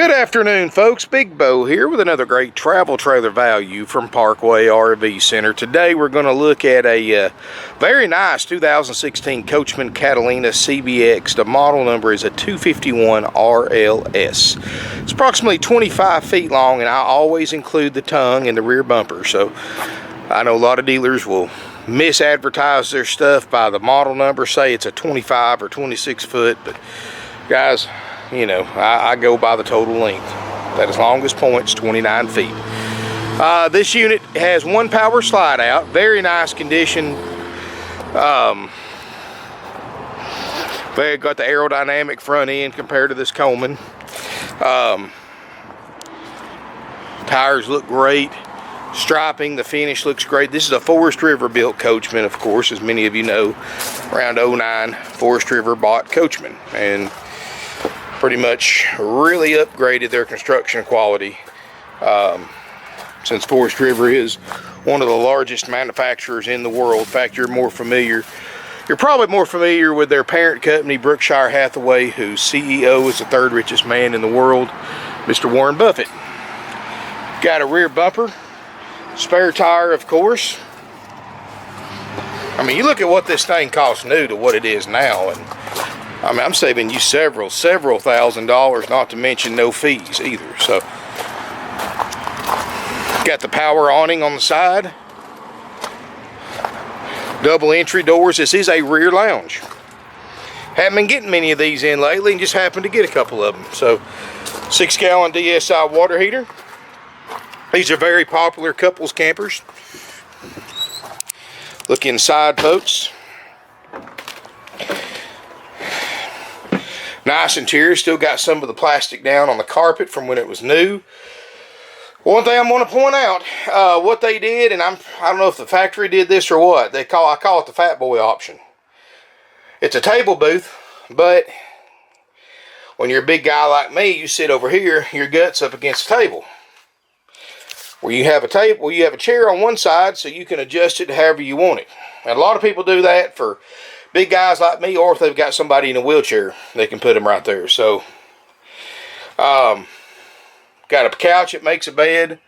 Good afternoon, folks. Big Bo here with another great travel trailer value from Parkway RV Center. Today we're going to look at a very nice 2016 Coachmen Catalina SBX. The model number is a 251 RLS. It's approximately 25 feet long, and I always include the tongue in the rear bumper. So I know a lot of dealers will misadvertise their stuff by the model number, say it's a 25 or 26 foot, but guys, you know, I go by the total length. That is longest point's 29 feet. This unit has one power slide out, very nice condition. They got the aerodynamic front end compared to this Coleman. Tires look great. Striping, the finish looks great. This is a Forest River built Coachman, of course, as many of you know. Around 09, Forest River bought Coachman and pretty much really upgraded their construction quality, since Forest River is one of the largest manufacturers in the world. In fact, you're probably more familiar with their parent company, Berkshire Hathaway, whose CEO is the third richest man in the world, Mr. Warren Buffett. Got a rear bumper, spare tire, of course. I mean, you look at what this thing costs new to what it is now, and I mean, I'm saving you several $1,000s, not to mention no fees either. So, got the power awning on the side. Double entry doors. This is a rear lounge. Haven't been getting many of these in lately, and just happened to get a couple of them. So, 6-gallon DSI water heater. These are very popular couples campers. Look inside, folks. Nice interior. Still got some of the plastic down on the carpet from when it was new. One thing I'm going to point out, what they did, and I don't know if the factory did this or what. I call it the Fat Boy option. It's a table booth, but when you're a big guy like me, you sit over here, your gut's up against the table. Where you have a table, you have a chair on one side, so you can adjust it however you want it. And a lot of people do that for big guys like me, or if they've got somebody in a wheelchair, they can put them right there. So, got a couch that makes a bed.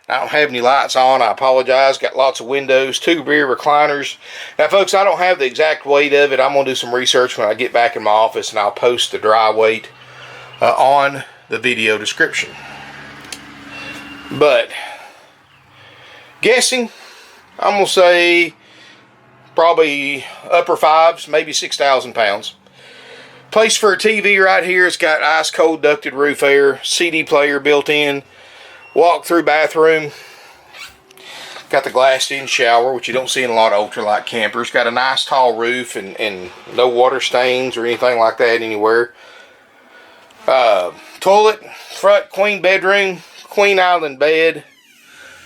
I don't have any lights on, I apologize. Got lots of windows, 2 rear recliners. Now, folks, I don't have the exact weight of it. I'm going to do some research when I get back in my office, and I'll post the dry weight on the video description. But, guessing, I'm going to say probably upper 5s, maybe 6,000 pounds. Place for a TV right here. It's got ice cold ducted roof air, CD player built in, walk through bathroom. Got the glassed in shower, which you don't see in a lot of ultralight campers. Got a nice tall roof and no water stains or anything like that anywhere. Toilet, front queen bedroom, queen island bed.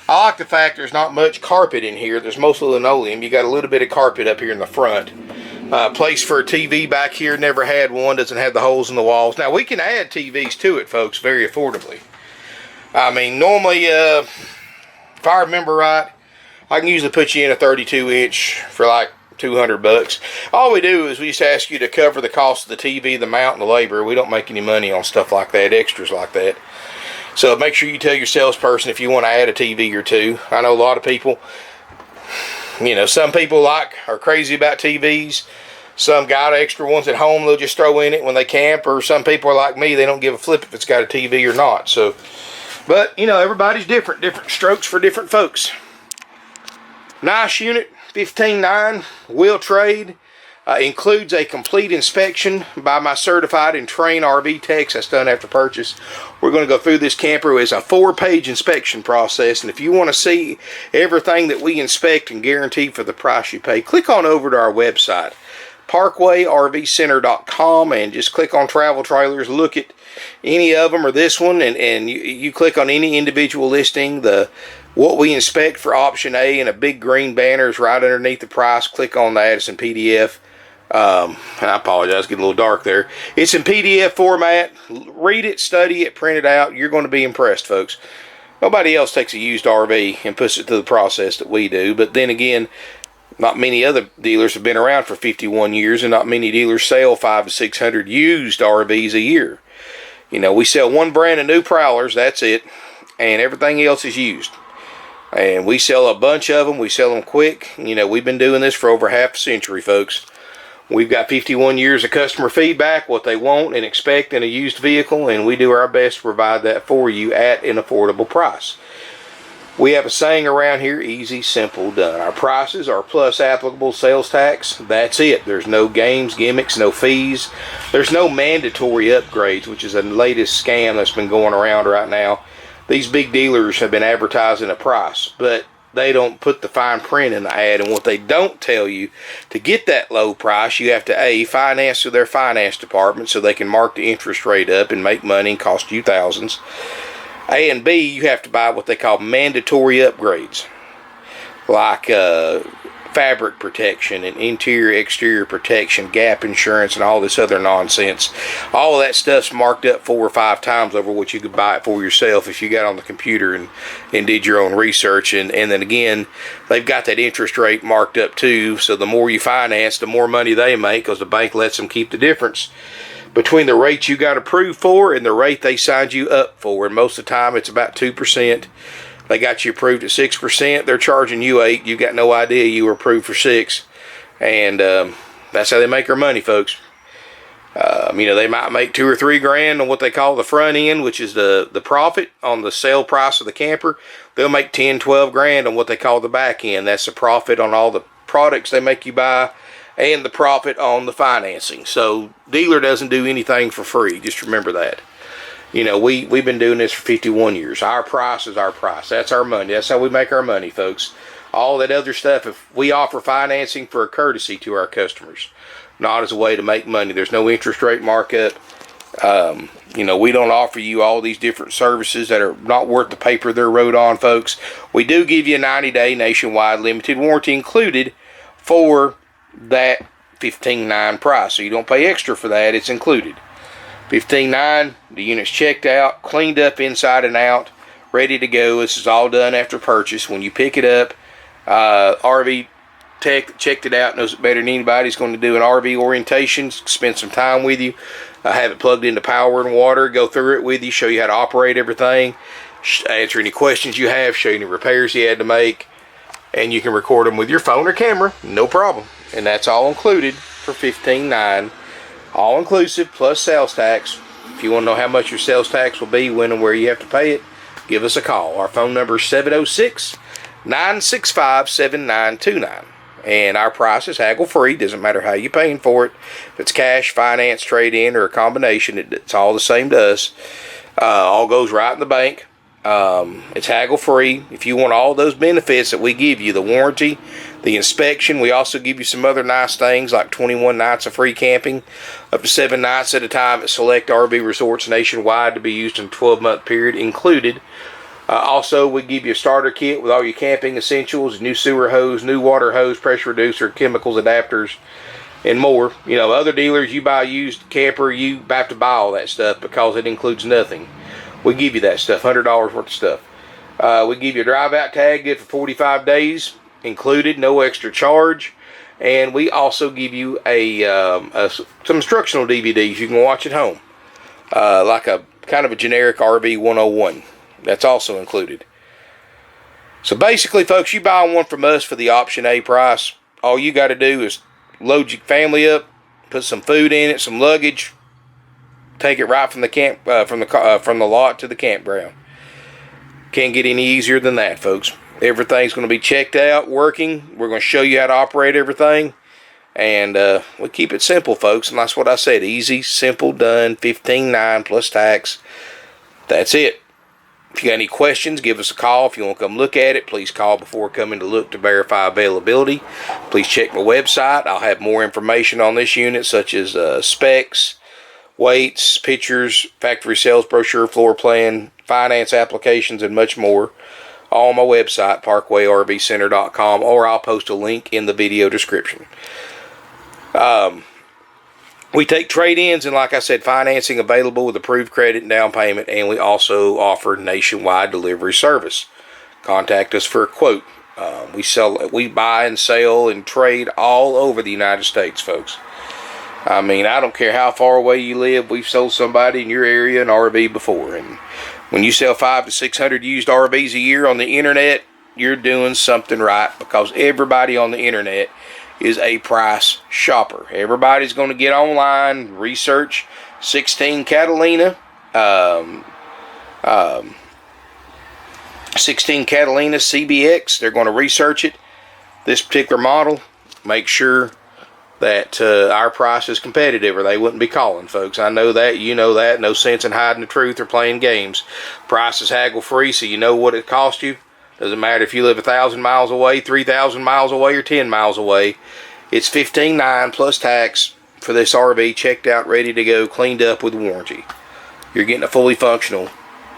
I like the fact there's not much carpet in here. There's mostly linoleum. You got a little bit of carpet up here in the front. Place for a TV back here. Never had one. Doesn't have the holes in the walls. Now, we can add TVs to it, folks, very affordably. I mean, normally, if I remember right, I can usually put you in a 32-inch for like $200. All we do is we just ask you to cover the cost of the TV, the mount, and the labor. We don't make any money on stuff like that, extras like that. So make sure you tell your salesperson if you want to add a TV or two. I know a lot of people, you know, some people are crazy about TVs. Some got extra ones at home they'll just throw in it when they camp. Or some people are like me, they don't give a flip if it's got a TV or not. So, but, you know, everybody's different. Different strokes for different folks. Nice unit, 15.9, will trade. Includes a complete inspection by my certified and trained RV techs. That's done after purchase. We're going to go through this camper. It's a 4-page inspection process, and if you want to see everything that we inspect and guarantee for the price you pay, click on over to our website, parkwayrvcenter.com, and just click on travel trailers. Look at any of them or this one, and you click on any individual listing. What we inspect for option A, and a big green banner is right underneath the price. Click on that. It's in PDF. And I apologize, getting a little dark there. It's in PDF format. Read it, study it, print it out. You're going to be impressed, folks. Nobody else takes a used RV and puts it through the process that we do. But then again, not many other dealers have been around for 51 years, and not many dealers sell 500 to 600 used RVs a year. You know, we sell one brand of new Prowlers, that's it, and everything else is used. And we sell a bunch of them. We sell them quick. You know, we've been doing this for over half a century, folks. We've got 51 years of customer feedback, what they want and expect in a used vehicle, and we do our best to provide that for you at an affordable price. We have a saying around here, easy, simple, done. Our prices are plus applicable sales tax. That's it. There's no games, gimmicks, no fees. There's no mandatory upgrades, which is the latest scam that's been going around right now. These big dealers have been advertising a price, but they don't put the fine print in the ad. And what they don't tell you, to get that low price, you have to A, finance through their finance department so they can mark the interest rate up and make money and cost you thousands. A and B, you have to buy what they call mandatory upgrades, like fabric protection and interior exterior protection, gap insurance, and all this other nonsense. All of that stuff's marked up 4 or 5 times over what you could buy it for yourself if you got on the computer and did your own research. And then again, they've got that interest rate marked up too, so the more you finance, the more money they make, because the bank lets them keep the difference between the rate you got approved for and the rate they signed you up for. And most of the time it's about 2%. They got you approved at 6%. They're charging you 8%. You got no idea you were approved for 6%. And that's how they make their money, folks. You know, they might make $2 or $3 grand on what they call the front end, which is the profit on the sale price of the camper. They'll make 10, 12 grand on what they call the back end. That's the profit on all the products they make you buy and the profit on the financing. So dealer doesn't do anything for free. Just remember that. You know, we've been doing this for 51 years. Our price is our price. That's our money. That's how we make our money, folks. All that other stuff, if we offer financing for a courtesy to our customers, not as a way to make money. There's no interest rate markup. You know, we don't offer you all these different services that are not worth the paper they're wrote on, folks. We do give you a 90-day nationwide limited warranty included for that $15,900 price. So you don't pay extra for that. It's included. $15,900, the unit's checked out, cleaned up inside and out, ready to go. This is all done after purchase. When you pick it up, RV Tech that checked it out knows it better than anybody. Is going to do an RV orientation, spend some time with you, have it plugged into power and water, go through it with you, show you how to operate everything, answer any questions you have, show you any repairs you had to make, and you can record them with your phone or camera, no problem. And that's all included for $15,900, all inclusive plus sales tax. If you want to know how much your sales tax will be, when and where you have to pay it, give us a call. Our phone number is 706-965-7929. And our price is haggle free. Doesn't matter how you're paying for it. If it's cash, finance, trade-in, or a combination, it's all the same to us. All goes right in the bank. It's haggle free. If you want all those benefits that we give you, the warranty, the inspection, we also give you some other nice things like 21 nights of free camping, up to 7 nights at a time at select RV resorts nationwide to be used in a 12-month period included. Also, we give you a starter kit with all your camping essentials, new sewer hose, new water hose, pressure reducer, chemicals, adapters, and more. You know, other dealers, you buy a used camper, you have to buy all that stuff because it includes nothing. We give you that stuff, $100 worth of stuff. We give you a drive-out tag good for 45 days, included, no extra charge. And we also give you some instructional DVDs you can watch at home, like a kind of a generic RV 101. That's also included. So basically, folks, you buy one from us for the option A price. All you got to do is load your family up, put some food in it, some luggage, take it right from the camp, from the lot to the campground. Can't get any easier than that, folks. Everything's going to be checked out, working. We're going to show you how to operate everything, and we keep it simple, folks. And that's what I said: easy, simple, done. $15,900 plus tax. That's it. If you got any questions, give us a call. If you want to come look at it, please call before coming to look to verify availability. Please check my website. I'll have more information on this unit, such as specs, weights, pictures, factory sales brochure, floor plan, finance applications, and much more on my website, parkwayrvcenter.com, or I'll post a link in the video description. We take trade-ins and, like I said, financing available with approved credit and down payment, and we also offer nationwide delivery service. Contact us for a quote. We buy and sell and trade all over the United States, folks. I mean, I don't care how far away you live. We've sold somebody in your area an RV before. And when you sell 500 to 600 used RVs a year on the internet, you're doing something right, because everybody on the internet is a price shopper. Everybody's going to get online, research 16 Catalina, 16 Catalina SBX. They're going to research it, this particular model, make sure that our price is competitive, or they wouldn't be calling, folks. I know that, you know that. No sense in hiding the truth or playing games. Price is haggle free, so you know what it cost you. Doesn't matter if you live 1,000 miles away, 3,000 miles away, or 10 miles away. It's $15,900 plus tax for this RV, checked out, ready to go, cleaned up with warranty. You're getting a fully functional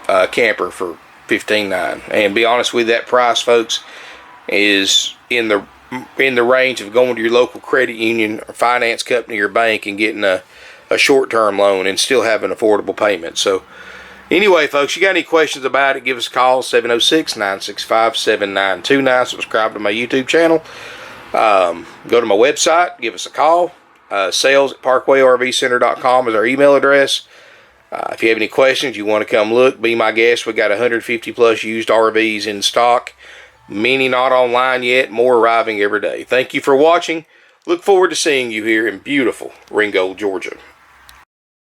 camper for $15,900. And be honest with you, that price, folks, is in the range of going to your local credit union or finance company or bank and getting a short-term loan and still have an affordable payment. So anyway, folks, you got any questions about it, give us a call, 706-965-7929. Subscribe to my YouTube channel. Go to my website, give us a call. sales@parkwayrvcenter.com is our email address. If you have any questions, you want to come look, be my guest. We got 150 plus used RVs in stock. Many not online yet, more arriving every day. Thank you for watching. Look forward to seeing you here in beautiful Ringgold, Georgia.